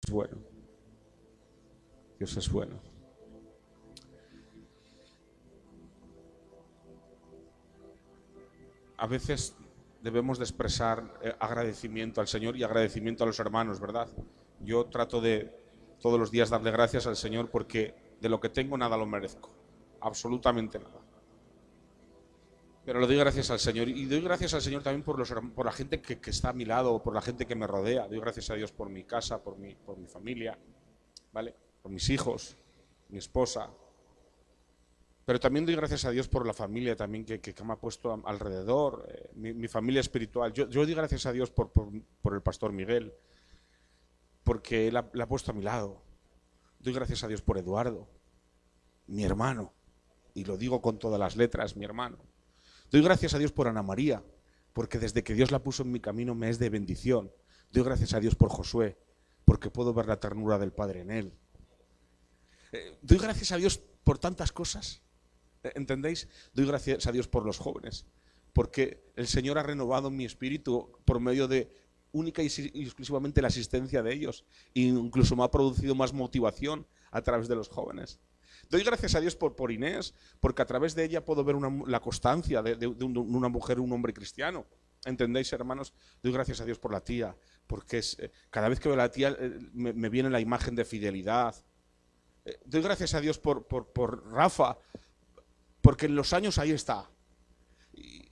es bueno. Dios es bueno. A veces debemos de expresar agradecimiento al Señor y agradecimiento a los hermanos, ¿verdad? Yo trato de todos los días darle gracias al Señor porque de lo que tengo nada lo merezco, absolutamente nada. Pero le doy gracias al Señor y doy gracias al Señor también por la gente que está a mi lado, por la gente que me rodea. Doy gracias a Dios por mi casa, por mi familia, ¿vale? Por mis hijos, mi esposa. Pero también doy gracias a Dios por la familia también que me ha puesto alrededor, mi familia espiritual. Yo doy gracias a Dios por el pastor Miguel, porque él la ha puesto a mi lado. Doy gracias a Dios por Eduardo, mi hermano, y lo digo con todas las letras, mi hermano. Doy gracias a Dios por Ana María, porque desde que Dios la puso en mi camino me es de bendición. Doy gracias a Dios por Josué, porque puedo ver la ternura del Padre en él. Doy gracias a Dios por tantas cosas, ¿entendéis? Doy gracias a Dios por los jóvenes, porque el Señor ha renovado mi espíritu por medio de única y exclusivamente la asistencia de ellos, e incluso me ha producido más motivación a través de los jóvenes. Doy gracias a Dios por Inés, porque a través de ella puedo ver la constancia de una mujer, un hombre cristiano. ¿Entendéis, hermanos? Doy gracias a Dios por la tía, porque cada vez que veo a la tía me viene la imagen de fidelidad. Doy gracias a Dios por Rafa, porque en los años ahí está.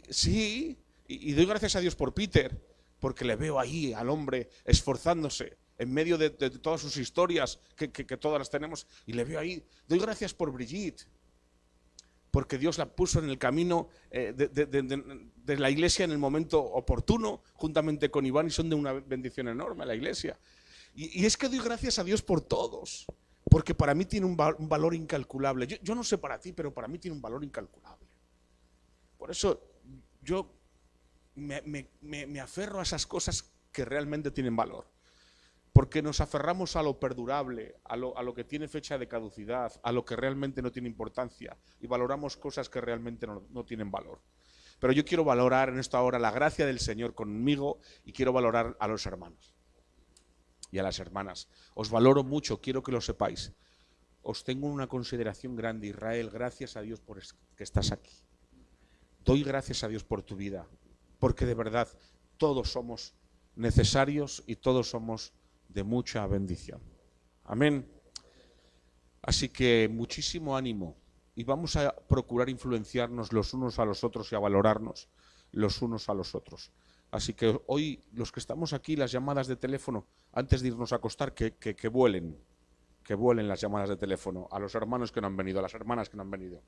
Sí, y doy gracias a Dios por Peter, porque le veo ahí al hombre esforzándose en medio de todas sus historias, que todas las tenemos, y le veo ahí. Doy gracias por Brigitte, porque Dios la puso en el camino de la iglesia en el momento oportuno, juntamente con Iván, y son de una bendición enorme a la iglesia. Y es que doy gracias a Dios por todos, porque para mí tiene un valor incalculable. Yo no sé para ti, pero para mí tiene un valor incalculable. Por eso yo me aferro a esas cosas que realmente tienen valor. Porque nos aferramos a lo perdurable, a lo que tiene fecha de caducidad, a lo que realmente no tiene importancia, y valoramos cosas que realmente no tienen valor. Pero yo quiero valorar en esta hora la gracia del Señor conmigo, y quiero valorar a los hermanos y a las hermanas. Os valoro mucho, quiero que lo sepáis. Os tengo una consideración grande, Israel. Gracias a Dios por que estás aquí. Doy gracias a Dios por tu vida, porque de verdad todos somos necesarios y todos somos de mucha bendición. Amén. Así que muchísimo ánimo, y vamos a procurar influenciarnos los unos a los otros y a valorarnos los unos a los otros. Así que hoy, los que estamos aquí, las llamadas de teléfono, antes de irnos a acostar, que vuelen las llamadas de teléfono a los hermanos que no han venido, a las hermanas que no han venido.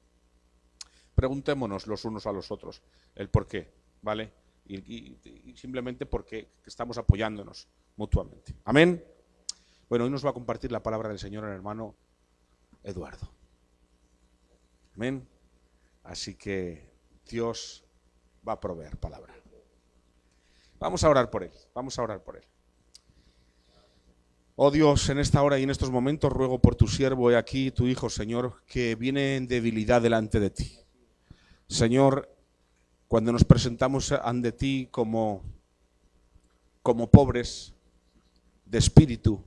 Preguntémonos los unos a los otros el por qué, ¿vale? Y simplemente porque estamos apoyándonos mutuamente. Amén. Bueno, hoy nos va a compartir la palabra del Señor el hermano Eduardo. Amén. Así que Dios va a proveer palabra. Vamos a orar por él. Vamos a orar por él. Oh Dios, en esta hora y en estos momentos ruego por tu siervo, he aquí tu hijo, Señor, que viene en debilidad delante de ti. Señor, cuando nos presentamos ante ti como pobres de espíritu,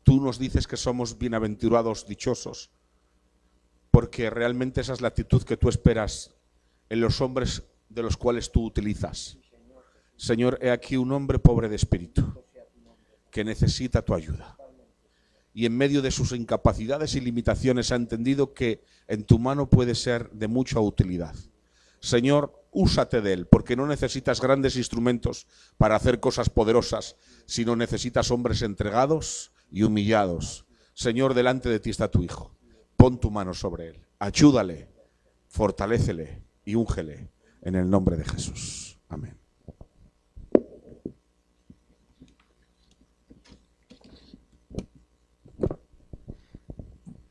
tú nos dices que somos bienaventurados, dichosos, porque realmente esa es la actitud que tú esperas en los hombres de los cuales tú utilizas. Señor, he aquí un hombre pobre de espíritu que necesita tu ayuda, y en medio de sus incapacidades y limitaciones ha entendido que en tu mano puede ser de mucha utilidad. Señor, úsate de él, porque no necesitas grandes instrumentos para hacer cosas poderosas, sino necesitas hombres entregados y humillados. Señor, delante de ti está tu hijo. Pon tu mano sobre él, ayúdale, fortalécele y úngele en el nombre de Jesús. Amén.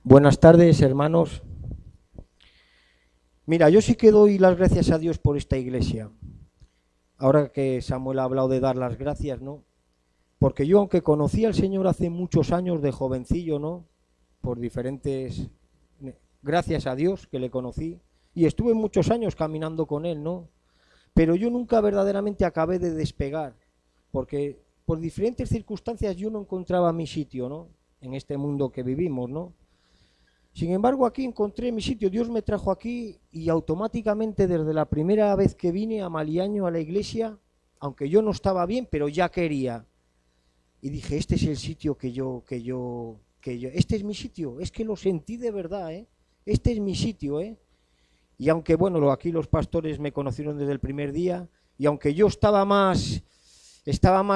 Buenas tardes, hermanos. Mira, yo sí que doy las gracias a Dios por esta iglesia. Ahora que Samuel ha hablado de dar las gracias, ¿no? Porque yo, aunque conocí al Señor hace muchos años de jovencillo, ¿no? Por diferentes... Gracias a Dios que le conocí. Y estuve muchos años caminando con Él, ¿no? Pero yo nunca verdaderamente acabé de despegar. Porque por diferentes circunstancias yo no encontraba mi sitio, ¿no? En este mundo que vivimos, ¿no? Sin embargo, aquí encontré mi sitio, Dios me trajo aquí y automáticamente desde la primera vez que vine a Maliaño, a la iglesia, aunque yo no estaba bien, pero ya quería. Y dije, este es el sitio este es mi sitio, es que lo sentí de verdad, ¿eh? Este es mi sitio, ¿eh? Y aunque, bueno, aquí los pastores me conocieron desde el primer día, y aunque yo estaba más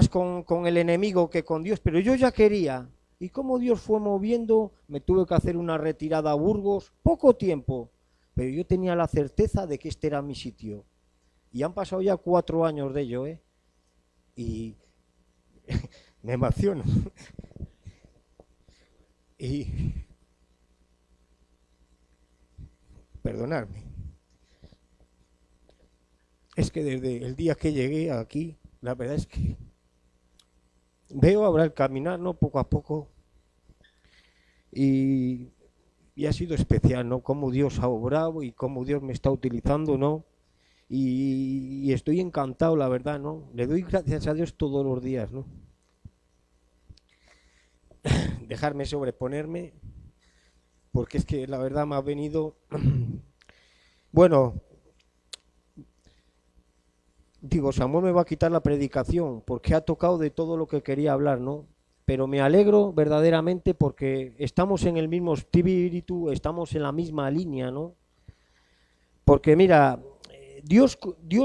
con el enemigo que con Dios, pero yo ya quería. Y como Dios fue moviendo, me tuve que hacer una retirada a Burgos, poco tiempo, pero yo tenía la certeza de que este era mi sitio. Y han pasado ya 4 años de ello, ¿eh? Y me emociono. Y perdonadme. Es que desde el día que llegué aquí, la verdad es que veo ahora el caminar, ¿no? Poco a poco. Y ha sido especial, ¿no? Cómo Dios ha obrado y cómo Dios me está utilizando, ¿no? Y estoy encantado, la verdad, ¿no? Le doy gracias a Dios todos los días, ¿no? Dejarme sobreponerme, porque es que la verdad me ha venido... Bueno, digo, Samuel me va a quitar la predicación, porque ha tocado de todo lo que quería hablar, ¿no? Pero me alegro verdaderamente porque estamos en el mismo espíritu, estamos en la misma línea, ¿no? Porque mira, Dios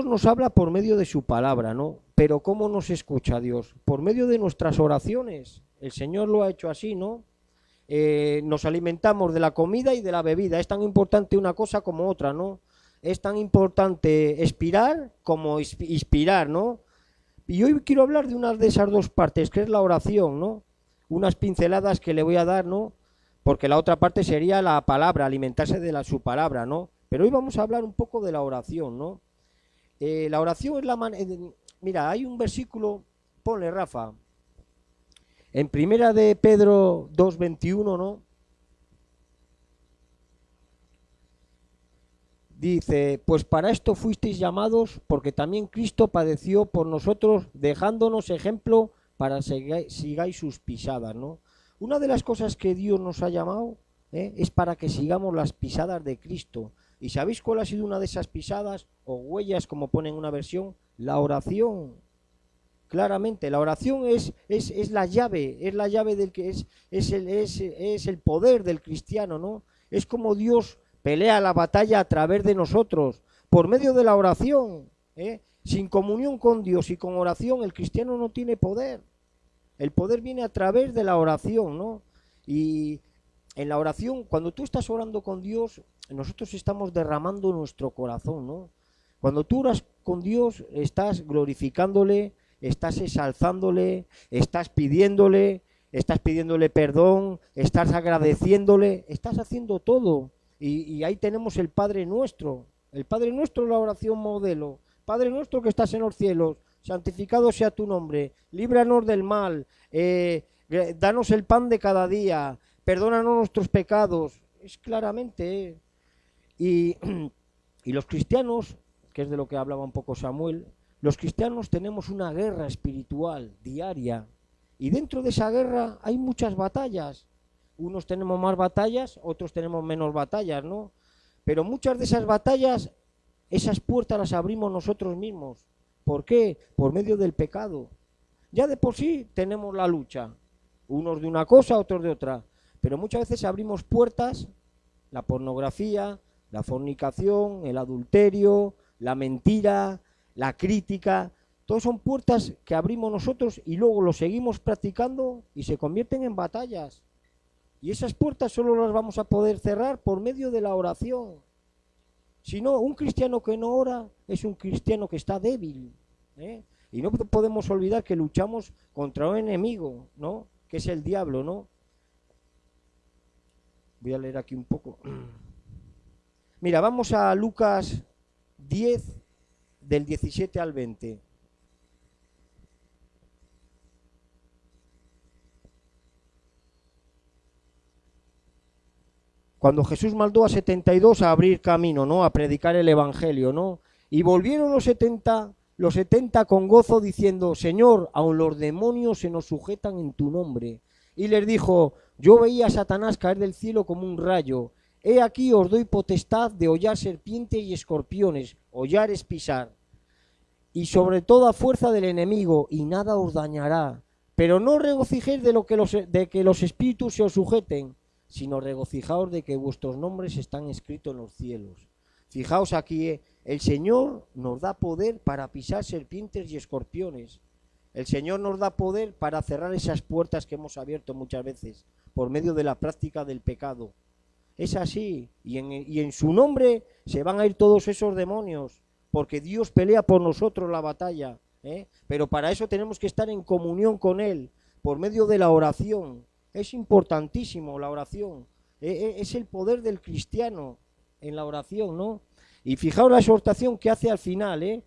nos habla por medio de su palabra, ¿no? Pero ¿cómo nos escucha Dios? Por medio de nuestras oraciones. El Señor lo ha hecho así, ¿no? Nos alimentamos de la comida y de la bebida. Es tan importante una cosa como otra, ¿no? Es tan importante expirar como inspirar, ¿no? Y hoy quiero hablar de una de esas dos partes, que es la oración, ¿no? Unas pinceladas que le voy a dar, ¿no? Porque la otra parte sería la palabra, alimentarse de su palabra, ¿no? Pero hoy vamos a hablar un poco de la oración, ¿no? La oración es la manera... Mira, hay un versículo, ponle Rafa, en primera de Pedro 2:21, ¿no? Dice, pues para esto fuisteis llamados, porque también Cristo padeció por nosotros, dejándonos ejemplo para sigáis sus pisadas, ¿no? Una de las cosas que Dios nos ha llamado es para que sigamos las pisadas de Cristo. ¿Y sabéis cuál ha sido una de esas pisadas o huellas, como pone en una versión? La oración. Claramente, la oración es la llave del que es el poder del cristiano, ¿no? Es como Dios pelea la batalla a través de nosotros, por medio de la oración, ¿eh? Sin comunión con Dios y con oración, el cristiano no tiene poder. El poder viene a través de la oración, ¿no? Y en la oración, cuando tú estás orando con Dios, nosotros estamos derramando nuestro corazón, ¿no? Cuando tú oras con Dios, estás glorificándole, estás exalzándole, estás pidiéndole perdón, estás agradeciéndole, estás haciendo todo. Y ahí tenemos el Padre Nuestro es la oración modelo. Padre nuestro que estás en los cielos, santificado sea tu nombre, líbranos del mal, danos el pan de cada día, perdónanos nuestros pecados. Es claramente. Y los cristianos, que es de lo que hablaba un poco Samuel, los cristianos tenemos una guerra espiritual diaria. Y dentro de esa guerra hay muchas batallas. Unos tenemos más batallas, otros tenemos menos batallas, ¿no? Pero muchas de esas batallas, esas puertas las abrimos nosotros mismos. ¿Por qué? Por medio del pecado. Ya de por sí tenemos la lucha, unos de una cosa, otros de otra. Pero muchas veces abrimos puertas, la pornografía, la fornicación, el adulterio, la mentira, la crítica. Todas son puertas que abrimos nosotros y luego lo seguimos practicando y se convierten en batallas. Y esas puertas solo las vamos a poder cerrar por medio de la oración. Si no, un cristiano que no ora es un cristiano que está débil, ¿eh? Y no podemos olvidar que luchamos contra un enemigo, ¿no? Que es el diablo, ¿no? Voy a leer aquí un poco. Mira, vamos a Lucas 10, del 17 al 20. Cuando Jesús mandó a 72 a abrir camino, ¿no? A predicar el evangelio, ¿no? Y volvieron los 70 los 70 con gozo diciendo, Señor, aun los demonios se nos sujetan en tu nombre. Y les dijo, yo veía a Satanás caer del cielo como un rayo. He aquí os doy potestad de hollar serpientes y escorpiones, hollar es pisar, y sobre toda fuerza del enemigo, y nada os dañará. Pero no regocijéis de que los espíritus se os sujeten, sino regocijaos de que vuestros nombres están escritos en los cielos. Fijaos aquí, el Señor nos da poder para pisar serpientes y escorpiones. El Señor nos da poder para cerrar esas puertas que hemos abierto muchas veces por medio de la práctica del pecado. Es así, y en su nombre se van a ir todos esos demonios, porque Dios pelea por nosotros la batalla, ¿eh? Pero para eso tenemos que estar en comunión con Él, por medio de la oración. Es importantísimo la oración, es el poder del cristiano en la oración, ¿no? Y fijaos la exhortación que hace al final, ¿eh?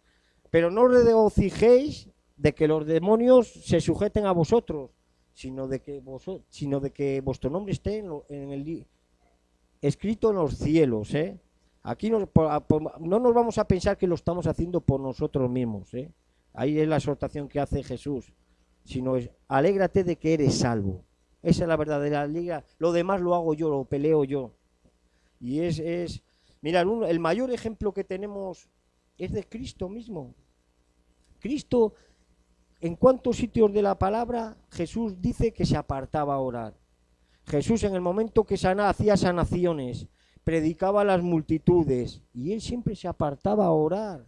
Pero no regocijéis de que los demonios se sujeten a vosotros, sino de que vuestro nombre esté escrito en los cielos, ¿eh? Aquí no nos vamos a pensar que lo estamos haciendo por nosotros mismos, ¿eh? Ahí es la exhortación que hace Jesús, sino es, alégrate de que eres salvo. Esa es la verdadera alegría. Lo demás lo hago yo, lo peleo yo. Y mirad, el mayor ejemplo que tenemos es de Cristo mismo. Cristo, ¿en cuántos sitios de la palabra Jesús dice que se apartaba a orar? Jesús, en el momento que hacía sanaciones, predicaba a las multitudes, y él siempre se apartaba a orar.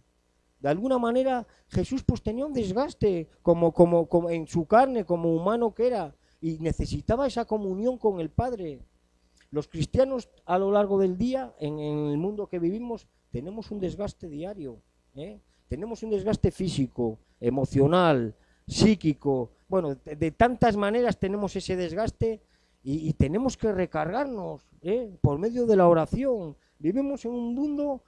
De alguna manera Jesús pues tenía un desgaste como en su carne, como humano que era, y necesitaba esa comunión con el Padre. Los cristianos a lo largo del día, en el mundo que vivimos, tenemos un desgaste diario, ¿eh? Tenemos un desgaste físico, emocional, psíquico, bueno, de tantas maneras tenemos ese desgaste y tenemos que recargarnos, por medio de la oración. Vivimos en un mundo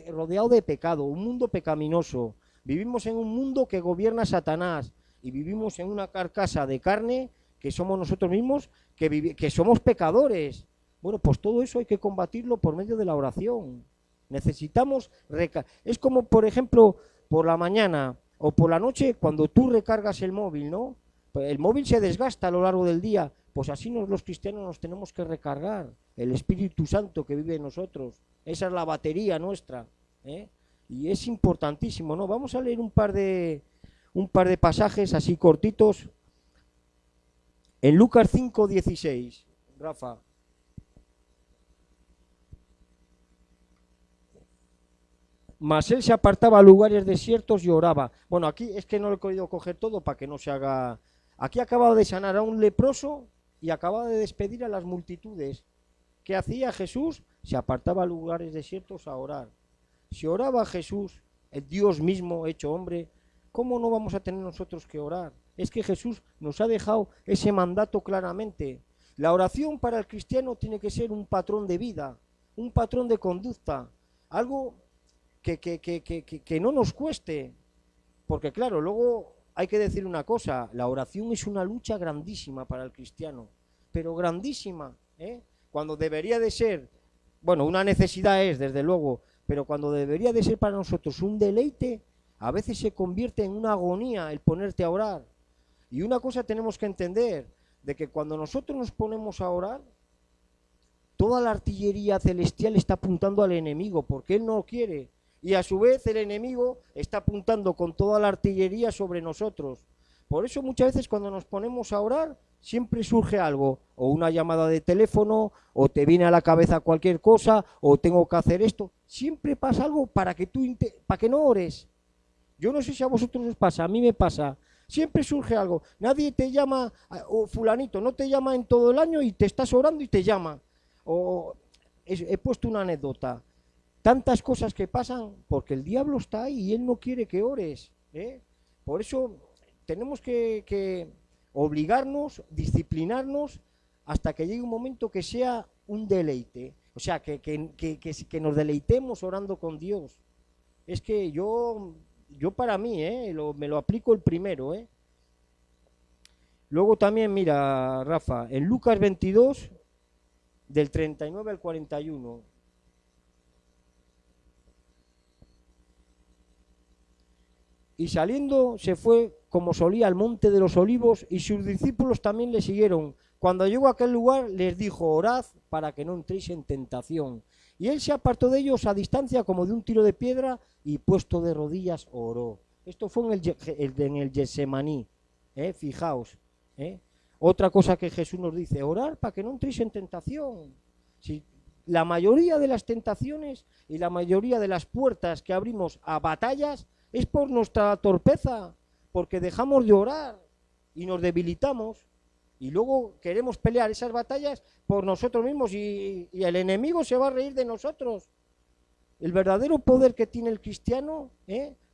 rodeado de pecado, un mundo pecaminoso. Vivimos en un mundo que gobierna Satanás y vivimos en una carcasa de carne que somos nosotros mismos, que somos pecadores. Bueno, pues todo eso hay que combatirlo por medio de la oración. Necesitamos es como, por ejemplo, por la mañana o por la noche, cuando tú recargas el móvil, ¿no? Pues el móvil se desgasta a lo largo del día. Pues así los cristianos nos tenemos que recargar. El Espíritu Santo que vive en nosotros. Esa es la batería nuestra, ¿eh? Y es importantísimo, ¿no? Vamos a leer un par de pasajes así cortitos. En Lucas 5:16, Rafa. Mas él se apartaba a lugares desiertos y oraba. Bueno, aquí es que no lo he querido coger todo para que no se haga. Aquí acababa de sanar a un leproso y acababa de despedir a las multitudes. ¿Qué hacía Jesús? Se apartaba a lugares desiertos a orar. Si oraba Jesús, el Dios mismo hecho hombre, ¿cómo no vamos a tener nosotros que orar? Es que Jesús nos ha dejado ese mandato claramente. La oración para el cristiano tiene que ser un patrón de vida, un patrón de conducta, algo que no nos cueste, porque claro, luego hay que decir una cosa, la oración es una lucha grandísima para el cristiano, pero grandísima, ¿eh? Cuando debería de ser, bueno, una necesidad es, desde luego, pero cuando debería de ser para nosotros un deleite, a veces se convierte en una agonía el ponerte a orar. Y una cosa tenemos que entender, de que cuando nosotros nos ponemos a orar, toda la artillería celestial está apuntando al enemigo, porque él no quiere. Y a su vez el enemigo está apuntando con toda la artillería sobre nosotros. Por eso muchas veces cuando nos ponemos a orar, siempre surge algo, o una llamada de teléfono, o te viene a la cabeza cualquier cosa, o tengo que hacer esto. Siempre pasa algo para que para que no ores. Yo no sé si a vosotros os pasa, a mí me pasa. Siempre surge algo. Nadie te llama, o fulanito, no te llama en todo el año y te estás orando y te llama. He puesto una anécdota. Tantas cosas que pasan porque el diablo está ahí y él no quiere que ores, ¿eh? Por eso tenemos que obligarnos, disciplinarnos hasta que llegue un momento que sea un deleite. O sea, que nos deleitemos orando con Dios. Es que yo para mí, me lo aplico el primero, ¿eh? Luego también, mira, Rafa, en Lucas 22, del 39 al 41. y saliendo se fue como solía al monte de los olivos, y sus discípulos también le siguieron. Cuando llegó a aquel lugar les dijo: orad para que no entréis en tentación. Y él se apartó de ellos a distancia como de un tiro de piedra, y puesto de rodillas oró. Esto fue en el Getsemaní, fijaos. Otra cosa que Jesús nos dice: orar para que no entréis en tentación. Si la mayoría de las tentaciones y la mayoría de las puertas que abrimos a batallas es por nuestra torpeza, porque dejamos de orar y nos debilitamos, y luego queremos pelear esas batallas por nosotros mismos, y el enemigo se va a reír de nosotros. El verdadero poder que tiene el cristiano,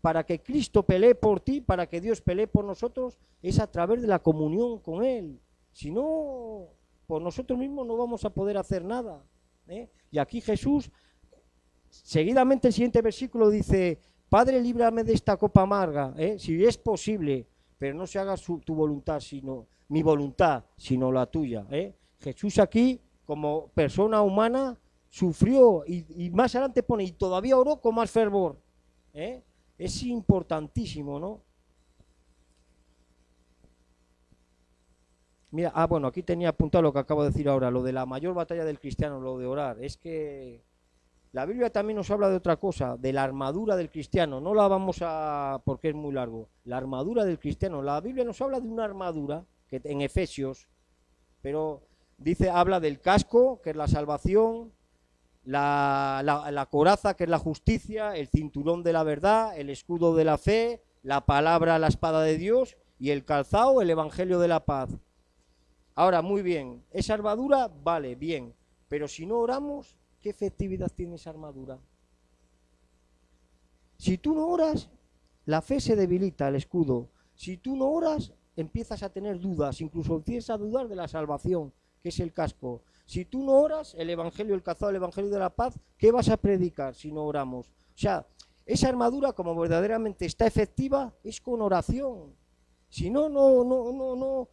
para que Cristo pelee por ti, para que Dios pelee por nosotros, es a través de la comunión con Él. Si no, por nosotros mismos no vamos a poder hacer nada. Y aquí Jesús, seguidamente el siguiente versículo dice: Padre, líbrame de esta copa amarga, si es posible, pero no se haga tu voluntad, sino mi voluntad, sino la tuya. Jesús aquí, como persona humana, sufrió, y más adelante pone: y todavía oró con más fervor. Es importantísimo, ¿no? Mira, bueno, aquí tenía apuntado lo que acabo de decir ahora, lo de la mayor batalla del cristiano, lo de orar. Es que la Biblia también nos habla de otra cosa, de la armadura del cristiano. No la vamos a, porque es muy largo. La armadura del cristiano. La Biblia nos habla de una armadura que en Efesios, pero habla del casco, que es la salvación, la coraza, que es la justicia, el cinturón de la verdad, el escudo de la fe, la palabra, la espada de Dios, y el calzado, el evangelio de la paz. Ahora, muy bien, esa armadura vale, bien, pero si no oramos, ¿qué efectividad tiene esa armadura? Si tú no oras, la fe se debilita, el escudo. Si tú no oras, empiezas a tener dudas, incluso empiezas a dudar de la salvación, que es el casco. Si tú no oras, el evangelio, el calzado, el evangelio de la paz, ¿qué vas a predicar si no oramos? O sea, esa armadura, como verdaderamente está efectiva, es con oración. Si no, no.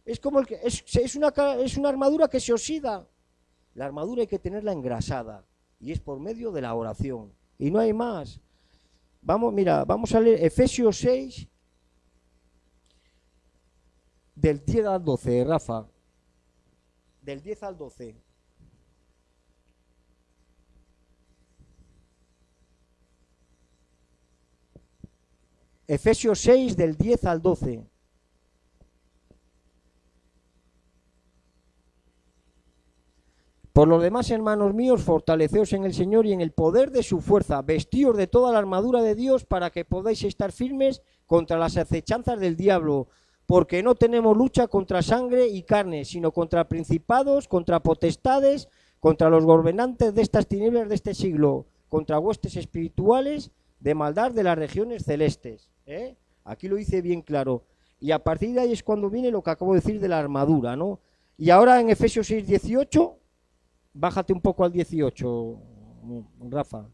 Es como es una armadura que se oxida. La armadura hay que tenerla engrasada, y es por medio de la oración. Y no hay más. Vamos a leer Efesios 6, del 10 al 12, Rafa. Del 10 al 12. Efesios 6, del 10 al 12. Por lo demás, hermanos míos, fortaleceos en el Señor y en el poder de su fuerza, vestíos de toda la armadura de Dios para que podáis estar firmes contra las acechanzas del diablo, porque no tenemos lucha contra sangre y carne, sino contra principados, contra potestades, contra los gobernantes de estas tinieblas de este siglo, contra huestes espirituales de maldad de las regiones celestes. Aquí lo dice bien claro. Y a partir de ahí es cuando viene lo que acabo de decir de la armadura, ¿no? Y ahora en Efesios 6, 18... Bájate un poco al 18, Rafa.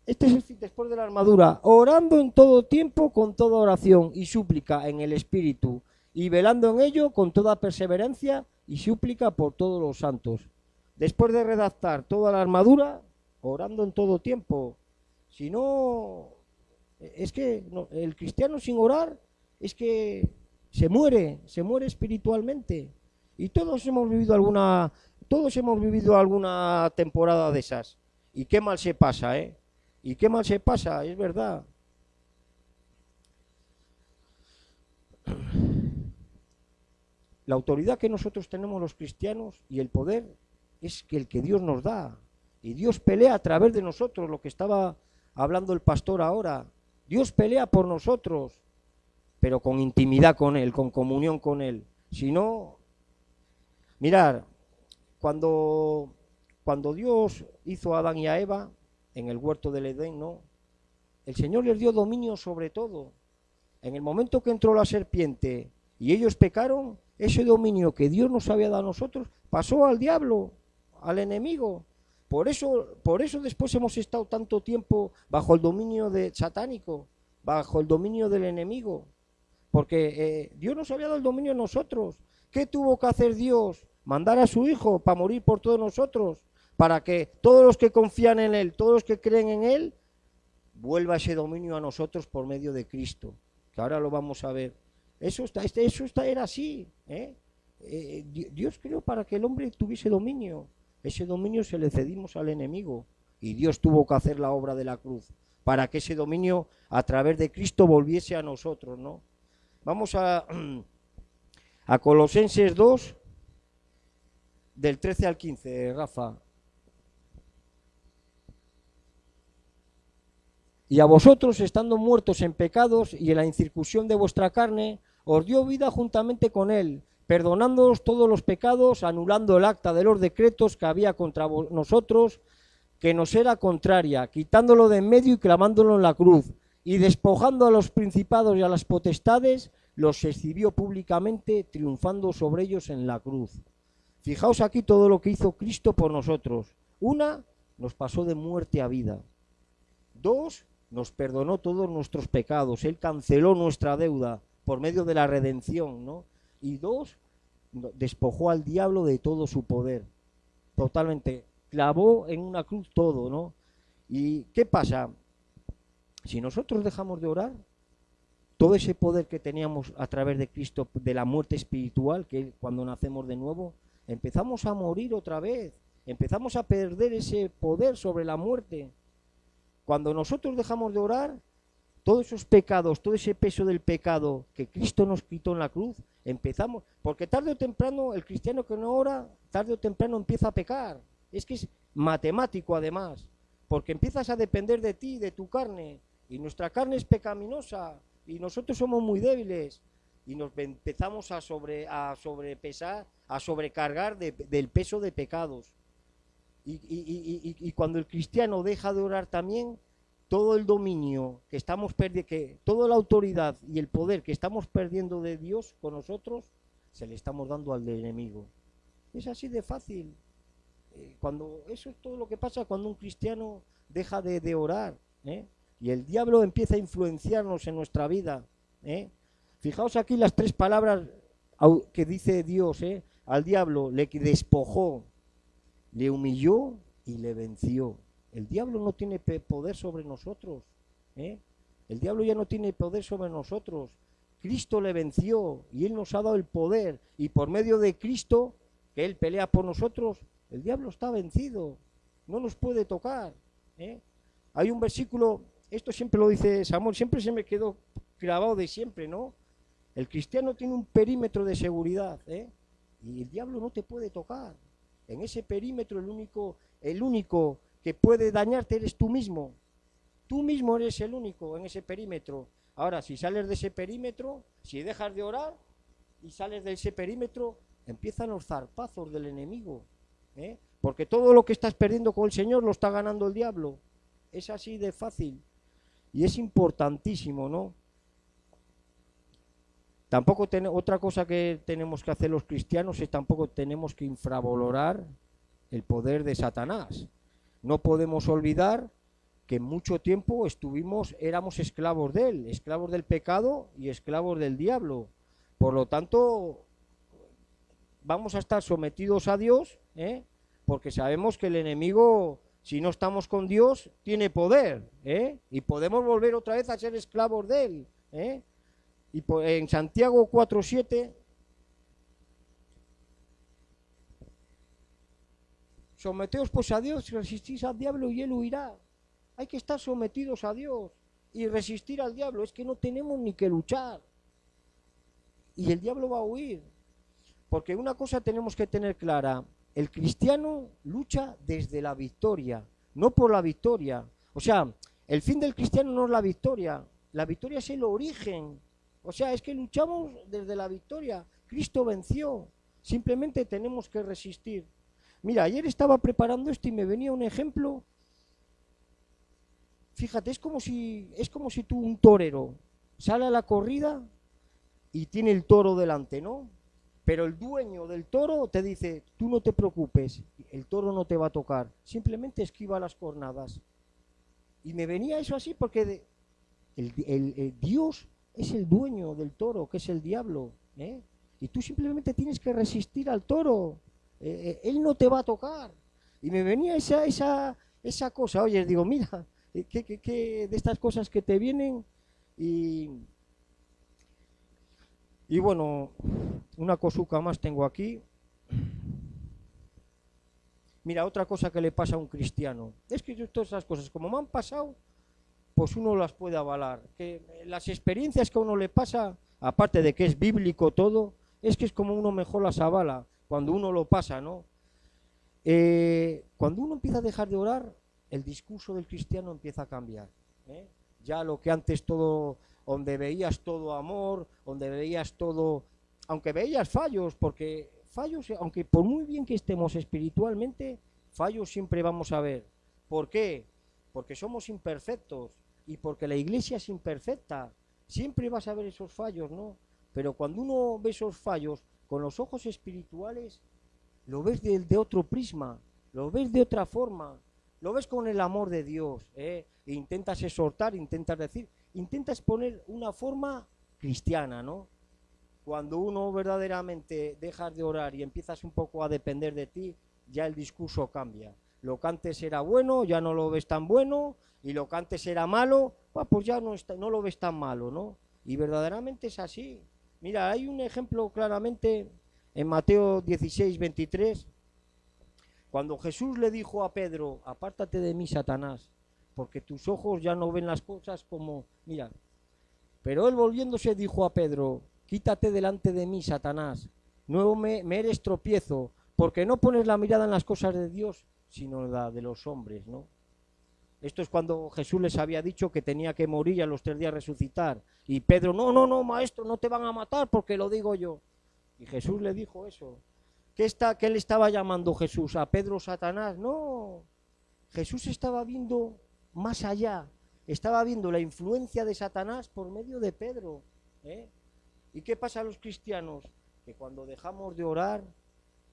Este es el fin después de la armadura: orando en todo tiempo con toda oración y súplica en el Espíritu, y velando en ello con toda perseverancia y súplica por todos los santos. Después de redactar toda la armadura, orando en todo tiempo. Si no, es que el cristiano sin orar es que se muere espiritualmente. Y todos hemos vivido alguna temporada de esas. Y qué mal se pasa, Y qué mal se pasa, es verdad. La autoridad que nosotros tenemos los cristianos y el poder es el que Dios nos da. Y Dios pelea a través de nosotros, lo que estaba hablando el pastor ahora. Dios pelea por nosotros, pero con intimidad con Él, con comunión con Él. Si no, mirad, cuando Dios hizo a Adán y a Eva en el huerto del Edén, ¿no? El Señor les dio dominio sobre todo. En el momento que entró la serpiente y ellos pecaron, ese dominio que Dios nos había dado a nosotros pasó al diablo, al enemigo. Por eso después hemos estado tanto tiempo bajo el dominio satánico, bajo el dominio del enemigo. Porque Dios nos había dado el dominio a nosotros. ¿Qué tuvo que hacer Dios? Mandar a su Hijo para morir por todos nosotros, para que todos los que confían en Él, todos los que creen en Él, vuelva ese dominio a nosotros por medio de Cristo, que ahora lo vamos a ver. Eso era así, ¿eh? Dios creó para que el hombre tuviese dominio. Ese dominio se le cedimos al enemigo y Dios tuvo que hacer la obra de la cruz para que ese dominio a través de Cristo volviese a nosotros, ¿no? Vamos a Colosenses 2, del 13 al 15, Rafa. Y a vosotros, estando muertos en pecados y en la incircuncisión de vuestra carne, os dio vida juntamente con él, perdonándoos todos los pecados, anulando el acta de los decretos que había contra nosotros, que nos era contraria, quitándolo de en medio y clavándolo en la cruz, y despojando a los principados y a las potestades, los exhibió públicamente, triunfando sobre ellos en la cruz. Fijaos aquí todo lo que hizo Cristo por nosotros. Una, nos pasó de muerte a vida. Dos, nos perdonó todos nuestros pecados. Él canceló nuestra deuda por medio de la redención, ¿no? Y dos, despojó al diablo de todo su poder. Totalmente. Clavó en una cruz todo, ¿no? ¿Y qué pasa? Si nosotros dejamos de orar, todo ese poder que teníamos a través de Cristo, de la muerte espiritual, que cuando nacemos de nuevo, empezamos a morir otra vez. Empezamos a perder ese poder sobre la muerte. Cuando nosotros dejamos de orar, todos esos pecados, todo ese peso del pecado que Cristo nos quitó en la cruz, empezamos, porque tarde o temprano el cristiano que no ora, tarde o temprano empieza a pecar. Es que es matemático además, porque empiezas a depender de ti, de tu carne, y nuestra carne es pecaminosa, y nosotros somos muy débiles, y nos empezamos a sobrepesar, a sobrecargar del peso de pecados. Y cuando el cristiano deja de orar también, todo el dominio que estamos perdiendo, toda la autoridad y el poder que estamos perdiendo de Dios con nosotros, se le estamos dando al enemigo. Es así de fácil. Eso es todo lo que pasa cuando un cristiano deja de orar, ¿eh? Y el diablo empieza a influenciarnos en nuestra vida, ¿eh? Fijaos aquí las tres palabras que dice Dios, ¿eh? Al diablo le despojó, le humilló y le venció. El diablo no tiene poder sobre nosotros, ¿eh? El diablo ya no tiene poder sobre nosotros. Cristo le venció y Él nos ha dado el poder, y por medio de Cristo, que Él pelea por nosotros, el diablo está vencido, no nos puede tocar, ¿eh? Hay un versículo, esto siempre lo dice Samuel, siempre se me quedó grabado de siempre, ¿no? El cristiano tiene un perímetro de seguridad, ¿eh? Y el diablo no te puede tocar. En ese perímetro el único que puede dañarte eres tú mismo. Tú mismo eres el único en ese perímetro. Ahora, si sales de ese perímetro, si dejas de orar y sales de ese perímetro, empiezan los zarpazos del enemigo, ¿eh? Porque todo lo que estás perdiendo con el Señor lo está ganando el diablo. Es así de fácil. Y es importantísimo, ¿no? Tampoco otra cosa que tenemos que hacer los cristianos es tampoco tenemos que infravalorar el poder de Satanás. No podemos olvidar que mucho tiempo éramos esclavos de él, esclavos del pecado y esclavos del diablo. Por lo tanto, vamos a estar sometidos a Dios, ¿eh? Porque sabemos que el enemigo, si no estamos con Dios, tiene poder, ¿eh? Y podemos volver otra vez a ser esclavos de él, ¿eh? Y en Santiago 4:7, someteos pues a Dios, resistís al diablo y él huirá. Hay que estar sometidos a Dios y resistir al diablo. Es que no tenemos ni que luchar. Y el diablo va a huir. Porque una cosa tenemos que tener clara: el cristiano lucha desde la victoria, no por la victoria. O sea, el fin del cristiano no es la victoria es el origen. O sea, es que luchamos desde la victoria. Cristo venció. Simplemente tenemos que resistir. Mira, ayer estaba preparando esto y me venía un ejemplo. Fíjate, es como si tú, un torero, sale a la corrida y tiene el toro delante, ¿no? Pero el dueño del toro te dice: tú no te preocupes, el toro no te va a tocar, simplemente esquiva las cornadas. Y me venía eso así porque Dios es el dueño del toro, que es el diablo, ¿eh? Y tú simplemente tienes que resistir al toro, él no te va a tocar. Y me venía esa cosa. Oye, digo, mira, de estas cosas que te vienen y bueno, una cosuca más tengo aquí. Mira, otra cosa que le pasa a un cristiano, es que todas esas cosas, como me han pasado, pues uno las puede avalar. Que las experiencias que a uno le pasa, aparte de que es bíblico todo, es que es como uno mejor las avala, cuando uno lo pasa, ¿no? Cuando uno empieza a dejar de orar, el discurso del cristiano empieza a cambiar, ¿eh? Ya lo que antes todo, donde veías todo amor, donde veías todo, aunque veías fallos, porque fallos, aunque por muy bien que estemos espiritualmente, fallos siempre vamos a ver. ¿Por qué? Porque somos imperfectos y porque la iglesia es imperfecta. Siempre vas a ver esos fallos, ¿no? Pero cuando uno ve esos fallos con los ojos espirituales, lo ves de otro prisma, lo ves de otra forma, lo ves con el amor de Dios, ¿eh? E intentas exhortar, intentas decir, intentas poner una forma cristiana, ¿no? Cuando uno verdaderamente dejas de orar y empiezas un poco a depender de ti, ya el discurso cambia. Lo que antes era bueno, ya no lo ves tan bueno, y lo que antes era malo, pues ya no lo ves tan malo, ¿no? Y verdaderamente es así. Mira, hay un ejemplo claramente en Mateo 16, 23, cuando Jesús le dijo a Pedro, apártate de mí, Satanás, porque tus ojos ya no ven las cosas como, mira, pero él volviéndose dijo a Pedro, quítate delante de mí, Satanás, no me eres tropiezo, porque no pones la mirada en las cosas de Dios, sino en la de los hombres, ¿no? Esto es cuando Jesús les había dicho que tenía que morir y a los 3 días resucitar. Y Pedro, no, maestro, no te van a matar porque lo digo yo. Y Jesús le dijo eso. ¿Qué le estaba llamando Jesús? ¿A Pedro Satanás? No. Jesús estaba viendo más allá. Estaba viendo la influencia de Satanás por medio de Pedro, ¿eh? ¿Y qué pasa a los cristianos? Que cuando dejamos de orar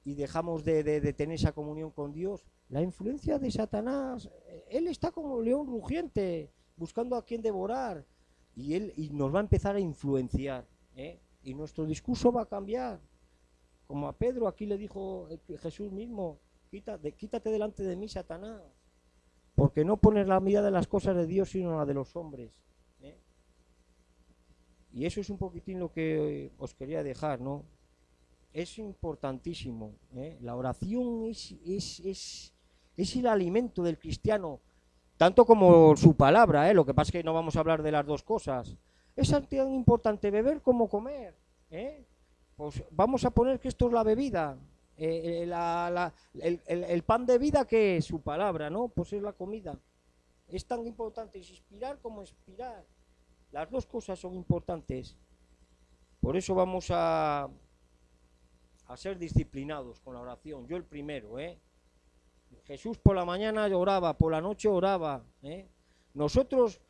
y dejamos de tener esa comunión con Dios, la influencia de Satanás, él está como león rugiente, buscando a quien devorar, y nos va a empezar a influenciar, ¿eh? Y nuestro discurso va a cambiar. Como a Pedro aquí le dijo Jesús mismo, quítate delante de mí, Satanás, porque no pones la mirada en las cosas de Dios, sino la de los hombres, ¿eh? Y eso es un poquitín lo que os quería dejar, ¿no? Es importantísimo, ¿eh? La oración es el alimento del cristiano, tanto como su palabra, ¿eh? Lo que pasa es que no vamos a hablar de las dos cosas. Es tan importante beber como comer, ¿eh? Pues vamos a poner que esto es la bebida, el pan de vida, que es su palabra, ¿no? Pues es la comida. Es tan importante inspirar como expirar. Las dos cosas son importantes. Por eso vamos a ser disciplinados con la oración. Yo el primero, ¿eh? Jesús por la mañana oraba, por la noche oraba, ¿eh? Nosotros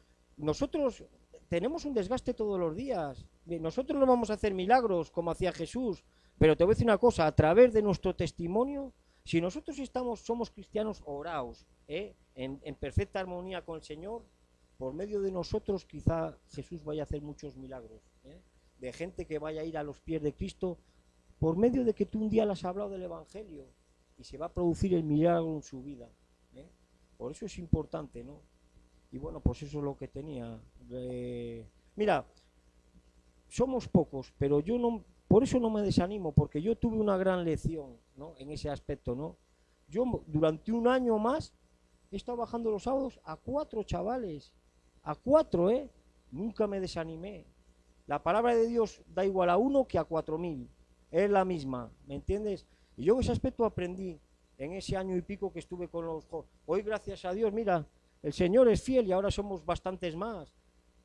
tenemos un desgaste todos los días. Nosotros no vamos a hacer milagros como hacía Jesús, pero te voy a decir una cosa, a través de nuestro testimonio, si nosotros somos cristianos oraos, ¿eh? En perfecta armonía con el Señor, por medio de nosotros quizá Jesús vaya a hacer muchos milagros, ¿eh? De gente que vaya a ir a los pies de Cristo, por medio de que tú un día le has hablado del Evangelio, y se va a producir el milagro en su vida, ¿eh? Por eso es importante, ¿no? Y bueno, pues eso es lo que tenía. Mira, somos pocos, pero yo no, por eso no me desanimo, porque yo tuve una gran lección, ¿no? En ese aspecto, ¿no? Yo durante un año más he estado bajando los sábados a 4 chavales, a 4, ¿eh? Nunca me desanimé. La palabra de Dios da igual a 1 que a 4.000, es la misma, ¿me entiendes? Y yo en ese aspecto aprendí en ese año y pico que estuve con los jóvenes. Hoy, gracias a Dios, mira, el Señor es fiel y ahora somos bastantes más,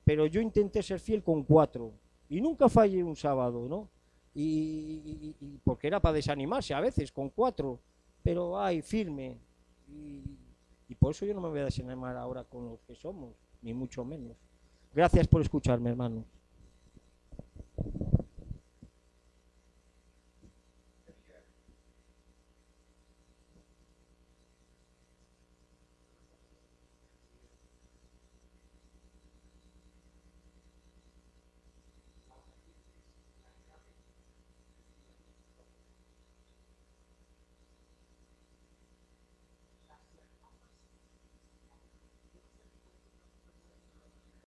pero yo intenté ser fiel con 4 y nunca fallé un sábado, ¿no? Y porque era para desanimarse a veces con 4, pero ay, firme. Y por eso yo no me voy a desanimar ahora con los que somos, ni mucho menos. Gracias por escucharme, hermano.